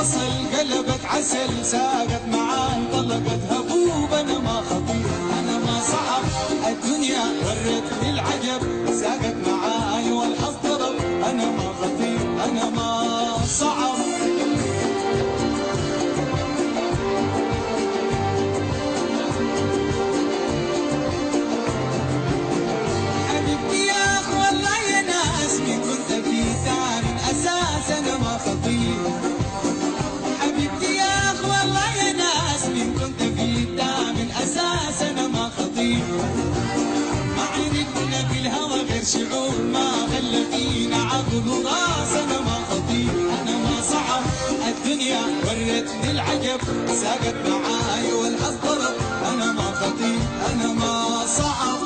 اصل قلبت عسل، ساقت معاي طلقت هبوب. انا ما خطير انا ما صعب، الدنيا ورتني العجب، ساقت معاي والحظ ضرب. انا ما خطير انا ما صعب. حبيبتي يا اخ والله يا ناس، من كنت في تعب اساس انا ما خطير. حبيبتي يا اخ والله يا ناس، من كنت في تعب اساس انا ما خطير. ما عرفنا في الهوى غير شعور، ما خلى فينا عقل وراس. انا ما خطير انا ما صعب، الدنيا ورتني العجب، ساقت معاي والحظ ضرب. انا ما خطير انا ما صعب.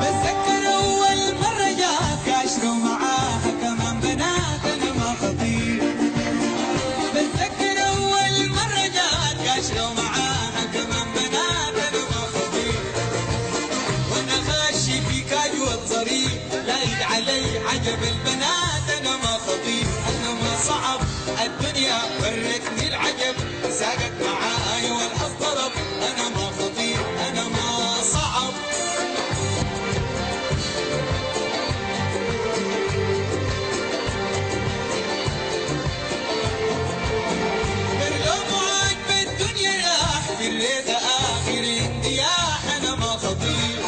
بتذكر اول مرة جاك عشرة ومعاها كمان بنات. انا ما خطير. بتذكر اول مرة جاك عشرة ومعاها كمان بنات. انا ما خطير. وانا خاشي فيك اجود ظريف، لايد علي عجب البنات. انا ما خطير انا ما صعب، الدنيا ورتني العجب، ساقت معاي والحظ ضرب. انا ما خطير انا ما صعب. برلوم عاجب الدنيا راح، بالرضا اخر اندياح. انا ما خطير.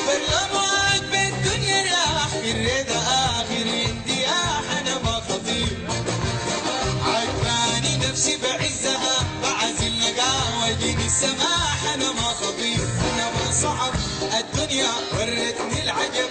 برلوم عاجب الدنيا راح، بالرضا اخر اندياح. انا ما خطير. عجباني نفسي بعزها، بعزل نقاوة واجيني السماح. انا ما خطير انا ما صعب، الدنيا ورتني العجب،